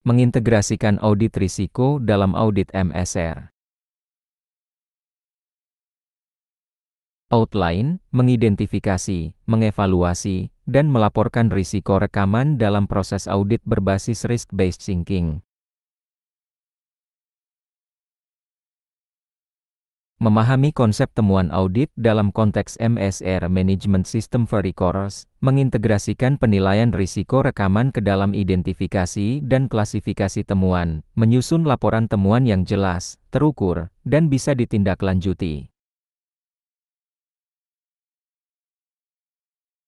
Mengintegrasikan audit risiko dalam audit MSR. Outline, mengidentifikasi, mengevaluasi, dan melaporkan risiko rekaman dalam proses audit berbasis risk-based thinking. Memahami konsep temuan audit dalam konteks MSR Management System for Recorders, mengintegrasikan penilaian risiko rekaman ke dalam identifikasi dan klasifikasi temuan, menyusun laporan temuan yang jelas, terukur, dan bisa ditindaklanjuti.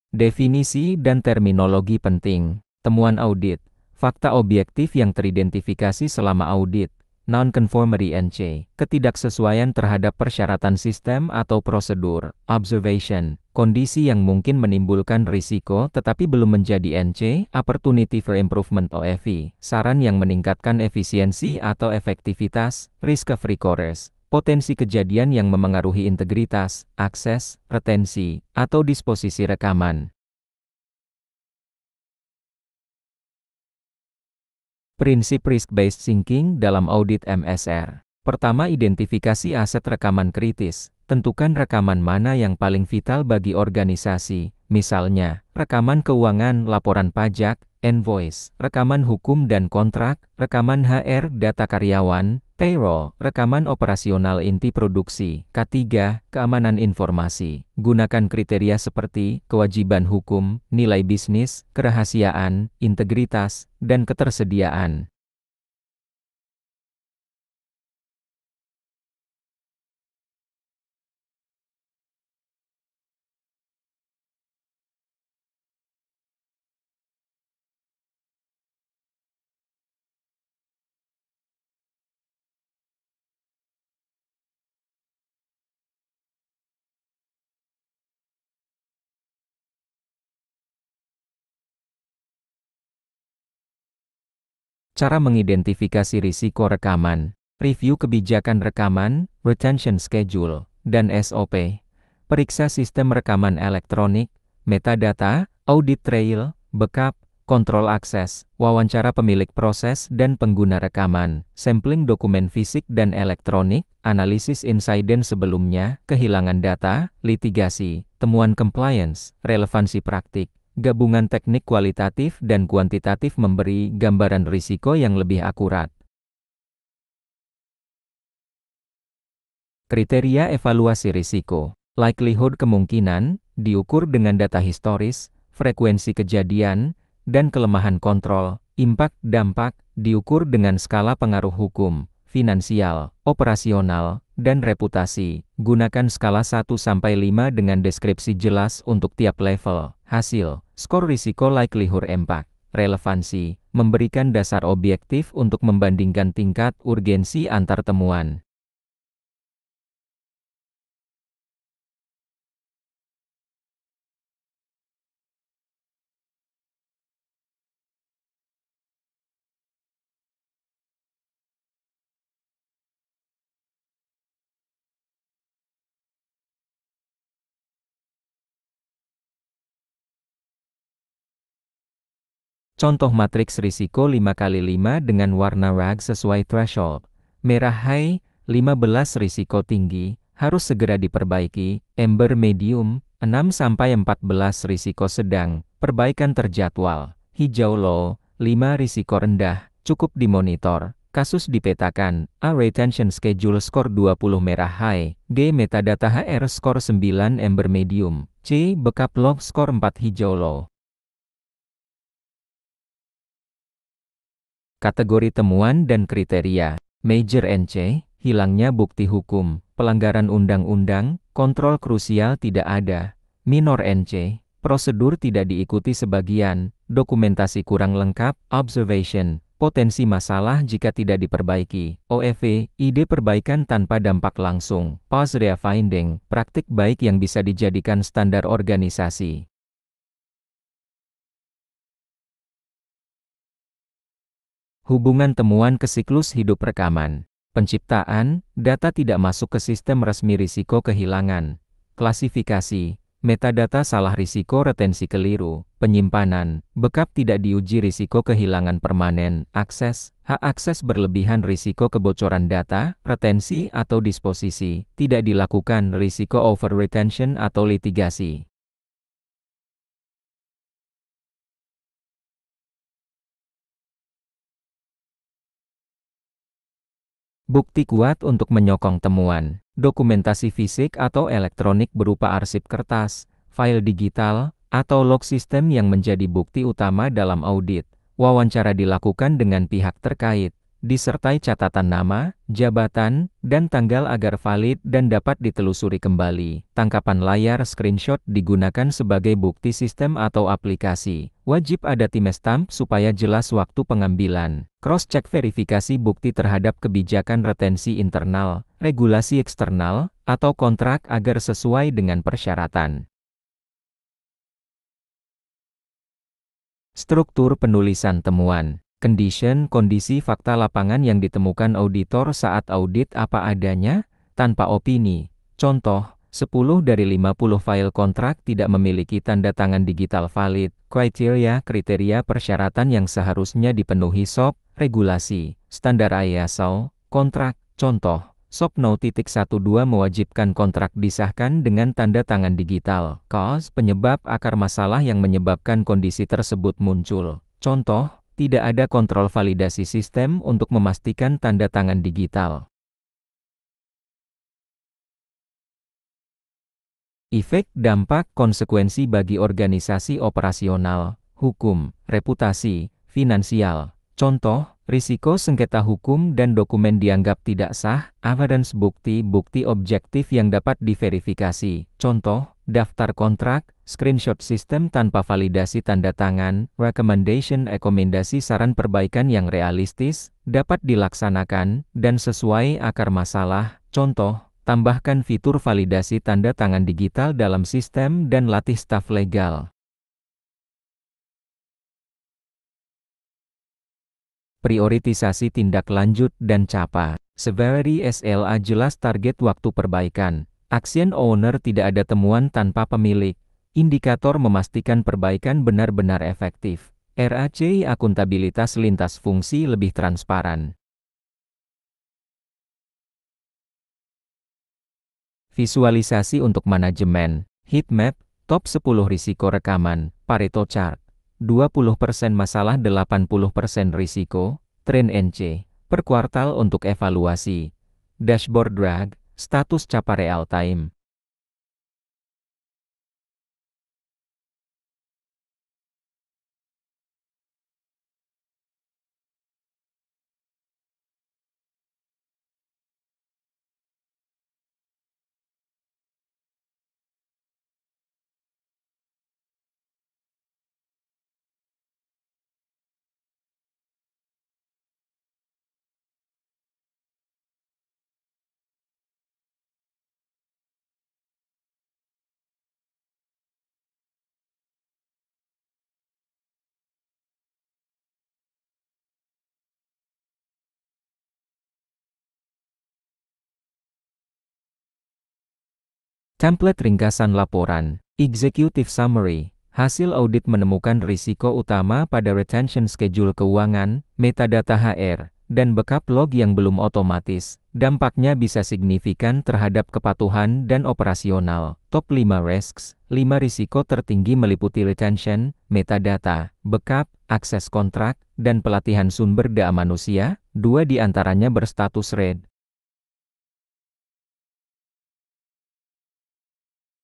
Definisi dan terminologi penting. Temuan audit, fakta objektif yang teridentifikasi selama audit. Non-conformity NC, ketidaksesuaian terhadap persyaratan sistem atau prosedur. Observation, kondisi yang mungkin menimbulkan risiko tetapi belum menjadi NC. Opportunity for Improvement OFE, saran yang meningkatkan efisiensi atau efektivitas. Risk of recurrence, potensi kejadian yang memengaruhi integritas, akses, retensi, atau disposisi rekaman. Prinsip risk-based thinking dalam audit MSR. Pertama, identifikasi aset rekaman kritis. Tentukan rekaman mana yang paling vital bagi organisasi, misalnya, rekaman keuangan, laporan pajak, invoice, rekaman hukum dan kontrak, rekaman HR, data karyawan, payroll, rekaman operasional inti produksi. Ketiga, keamanan informasi. Gunakan kriteria seperti kewajiban hukum, nilai bisnis, kerahasiaan, integritas, dan ketersediaan. Cara mengidentifikasi risiko rekaman, review kebijakan rekaman, retention schedule, dan SOP. Periksa sistem rekaman elektronik, metadata, audit trail, backup, kontrol akses, wawancara pemilik proses dan pengguna rekaman, sampling dokumen fisik dan elektronik, analisis insiden sebelumnya, kehilangan data, litigasi, temuan compliance, relevansi praktik. Gabungan teknik kualitatif dan kuantitatif memberi gambaran risiko yang lebih akurat. Kriteria evaluasi risiko. Likelihood kemungkinan, diukur dengan data historis, frekuensi kejadian, dan kelemahan kontrol. Impact dampak, diukur dengan skala pengaruh hukum, finansial, operasional, dan reputasi. Gunakan skala 1-5 dengan deskripsi jelas untuk tiap level. Hasil, skor risiko likelihood impact. Relevansi, memberikan dasar objektif untuk membandingkan tingkat urgensi antar temuan. Contoh matriks risiko 5x5 dengan warna RAG sesuai threshold. Merah high, 15 risiko tinggi, harus segera diperbaiki. Amber medium, 6-14 risiko sedang, perbaikan terjadwal. Hijau low, 5 risiko rendah, cukup dimonitor. Kasus dipetakan. A retention schedule skor 20 merah high. D metadata HR skor 9 amber medium. C backup log skor 4 hijau low. Kategori temuan dan kriteria. Major NC, hilangnya bukti hukum, pelanggaran undang-undang, kontrol krusial tidak ada. Minor NC, prosedur tidak diikuti sebagian, dokumentasi kurang lengkap. Observation, potensi masalah jika tidak diperbaiki. OFE, ide perbaikan tanpa dampak langsung. Pause finding, praktik baik yang bisa dijadikan standar organisasi. Hubungan temuan ke siklus hidup rekaman. Penciptaan, data tidak masuk ke sistem resmi risiko kehilangan. Klasifikasi, Metadata salah risiko retensi keliru, penyimpanan, backup tidak diuji risiko kehilangan permanen, hak akses berlebihan risiko kebocoran data, retensi atau disposisi, tidak dilakukan risiko over retention atau litigasi. Bukti kuat untuk menyokong temuan, dokumentasi fisik atau elektronik berupa arsip kertas, file digital, atau log sistem yang menjadi bukti utama dalam audit. Wawancara dilakukan dengan pihak terkait, disertai catatan nama, jabatan, dan tanggal agar valid dan dapat ditelusuri kembali. Tangkapan layar screenshot digunakan sebagai bukti sistem atau aplikasi. Wajib ada timestamp supaya jelas waktu pengambilan. Cross-check verifikasi bukti terhadap kebijakan retensi internal, regulasi eksternal, atau kontrak agar sesuai dengan persyaratan. Struktur penulisan temuan. Kondisi fakta lapangan yang ditemukan auditor saat audit apa adanya, tanpa opini. Contoh, 10 dari 50 file kontrak tidak memiliki tanda tangan digital valid. Kriteria persyaratan yang seharusnya dipenuhi SOP, regulasi, standar ISO, kontrak. Contoh, SOP 0.12 mewajibkan kontrak disahkan dengan tanda tangan digital. Cause, penyebab akar masalah yang menyebabkan kondisi tersebut muncul. Contoh, tidak ada kontrol validasi sistem untuk memastikan tanda tangan digital. Efek, dampak, konsekuensi bagi organisasi operasional, hukum, reputasi, finansial. Contoh, risiko sengketa hukum dan dokumen dianggap tidak sah, evidence bukti objektif yang dapat diverifikasi. Contoh, daftar kontrak, screenshot sistem tanpa validasi tanda tangan, rekomendasi saran perbaikan yang realistis, dapat dilaksanakan, dan sesuai akar masalah. Contoh, tambahkan fitur validasi tanda tangan digital dalam sistem dan latih staf legal. Prioritisasi tindak lanjut dan CAPA. Severity SLA jelas target waktu perbaikan. Action owner tidak ada temuan tanpa pemilik. Indikator memastikan perbaikan benar-benar efektif. RACI akuntabilitas lintas fungsi lebih transparan. Visualisasi untuk manajemen. Heat map, top 10 risiko rekaman, Pareto chart. 20% masalah 80% risiko, tren NC, per kuartal untuk evaluasi. Dashboard drag, status CAPA real time. Template ringkasan laporan, Executive Summary, hasil audit menemukan risiko utama pada retention schedule keuangan, metadata HR, dan backup log yang belum otomatis. Dampaknya bisa signifikan terhadap kepatuhan dan operasional. Top 5 risks, 5 risiko tertinggi meliputi retention, metadata, backup, akses kontrak, dan pelatihan sumber daya manusia, 2 diantaranya berstatus red.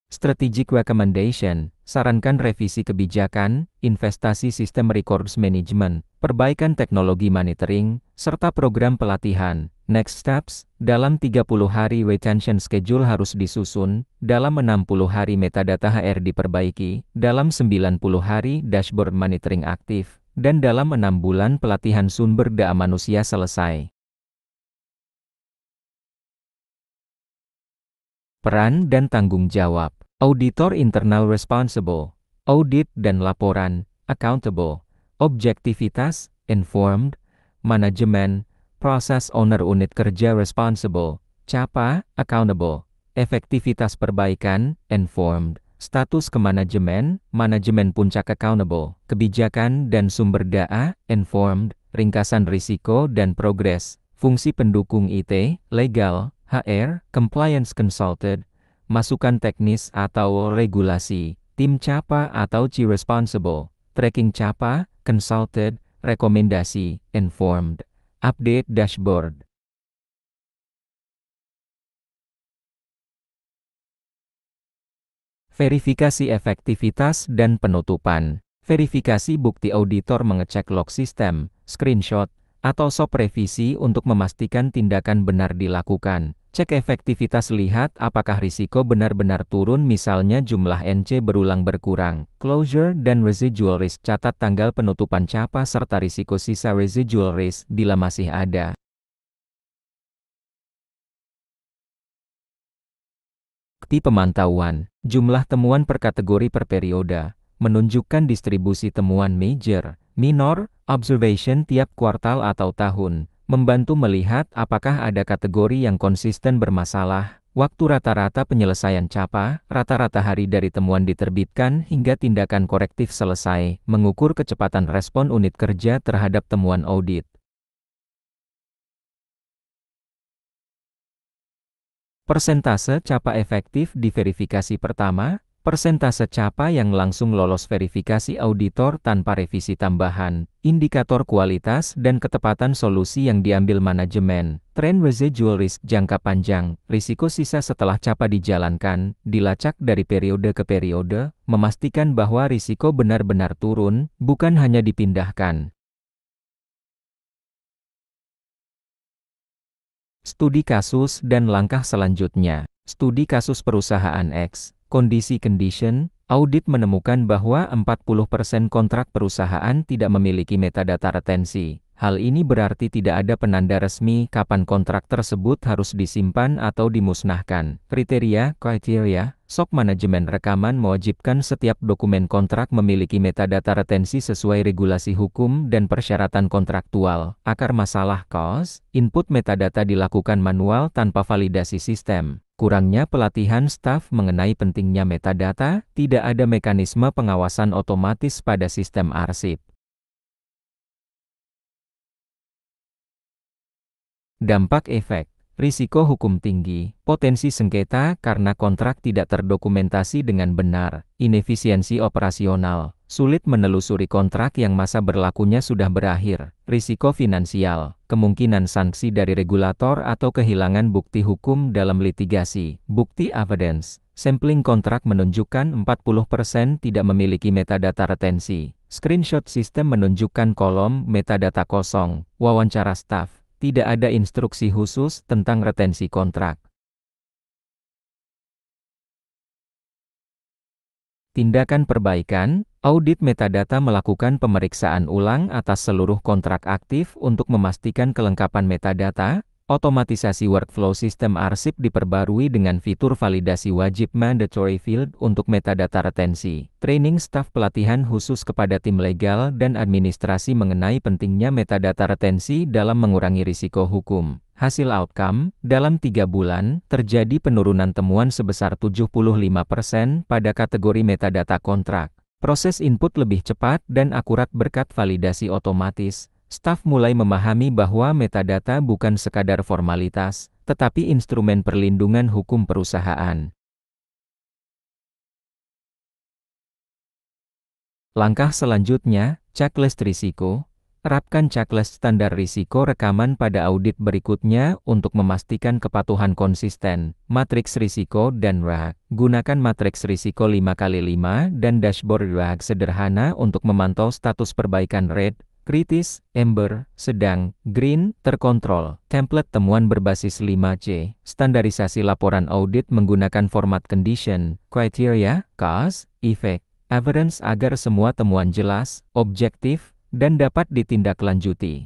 Strategic Recommendation, sarankan revisi kebijakan, investasi sistem records management, perbaikan teknologi monitoring, serta program pelatihan. Next steps, dalam 30 hari retention schedule harus disusun, dalam 60 hari metadata HR diperbaiki, dalam 90 hari dashboard monitoring aktif, dan dalam 6 bulan pelatihan sumber daya manusia selesai. Peran dan tanggung jawab. Auditor internal responsible. Audit dan laporan, accountable. Objektivitas, informed. Manajemen, process owner unit kerja responsible. CAPA, accountable. Efektivitas perbaikan, informed. Status kemanajemen, manajemen puncak accountable, kebijakan dan sumber daya, informed, ringkasan risiko dan progres, fungsi pendukung IT, legal, HR, compliance consulted, masukan teknis atau regulasi, tim CAPA atau Chief Responsible, tracking CAPA, consulted, rekomendasi, informed, update dashboard. Verifikasi efektivitas dan penutupan. Verifikasi bukti auditor mengecek log sistem, screenshot, atau sop revisi untuk memastikan tindakan benar dilakukan. Cek efektivitas, lihat apakah risiko benar-benar turun, misalnya jumlah NC berulang berkurang. Closure dan residual risk, catat tanggal penutupan CAPA serta risiko sisa residual risk bila masih ada. Bukti pemantauan, jumlah temuan per kategori per periode, menunjukkan distribusi temuan major, minor, observation tiap kuartal atau tahun, membantu melihat apakah ada kategori yang konsisten bermasalah, waktu rata-rata penyelesaian CAPA, rata-rata hari dari temuan diterbitkan hingga tindakan korektif selesai, mengukur kecepatan respon unit kerja terhadap temuan audit. Persentase CAPA efektif di verifikasi pertama, persentase CAPA yang langsung lolos verifikasi auditor tanpa revisi tambahan, indikator kualitas dan ketepatan solusi yang diambil manajemen, tren residual risk jangka panjang, risiko sisa setelah CAPA dijalankan, dilacak dari periode ke periode, memastikan bahwa risiko benar-benar turun, bukan hanya dipindahkan. Studi kasus dan langkah selanjutnya. Studi kasus perusahaan X, kondisi condition, audit menemukan bahwa 40% kontrak perusahaan tidak memiliki metadata retensi. Hal ini berarti tidak ada penanda resmi kapan kontrak tersebut harus disimpan atau dimusnahkan. Kriteria, SOC manajemen rekaman mewajibkan setiap dokumen kontrak memiliki metadata retensi sesuai regulasi hukum dan persyaratan kontraktual. Akar masalah cause, input metadata dilakukan manual tanpa validasi sistem. Kurangnya pelatihan staf mengenai pentingnya metadata, tidak ada mekanisme pengawasan otomatis pada sistem arsip. Dampak efek, risiko hukum tinggi, potensi sengketa karena kontrak tidak terdokumentasi dengan benar, inefisiensi operasional, sulit menelusuri kontrak yang masa berlakunya sudah berakhir, risiko finansial, kemungkinan sanksi dari regulator atau kehilangan bukti hukum dalam litigasi. Bukti evidence, sampling kontrak menunjukkan 40% tidak memiliki metadata retensi, screenshot sistem menunjukkan kolom metadata kosong, wawancara staf. Tidak ada instruksi khusus tentang retensi kontrak. Tindakan perbaikan, audit metadata melakukan pemeriksaan ulang atas seluruh kontrak aktif untuk memastikan kelengkapan metadata. Otomatisasi workflow sistem arsip diperbarui dengan fitur validasi wajib mandatory field untuk metadata retensi. Training staf, pelatihan khusus kepada tim legal dan administrasi mengenai pentingnya metadata retensi dalam mengurangi risiko hukum. Hasil outcome, dalam 3 bulan, terjadi penurunan temuan sebesar 75% pada kategori metadata kontrak. Proses input lebih cepat dan akurat berkat validasi otomatis. Staf mulai memahami bahwa metadata bukan sekadar formalitas, tetapi instrumen perlindungan hukum perusahaan. Langkah selanjutnya, checklist risiko. Terapkan checklist standar risiko rekaman pada audit berikutnya untuk memastikan kepatuhan konsisten. Matriks risiko dan RAG. Gunakan matriks risiko 5x5 dan dashboard RAG sederhana untuk memantau status perbaikan red, kritis, amber, sedang, green, terkontrol. Template temuan berbasis 5C. Standarisasi laporan audit menggunakan format condition, criteria, cause, effect, evidence agar semua temuan jelas, objektif, dan dapat ditindaklanjuti.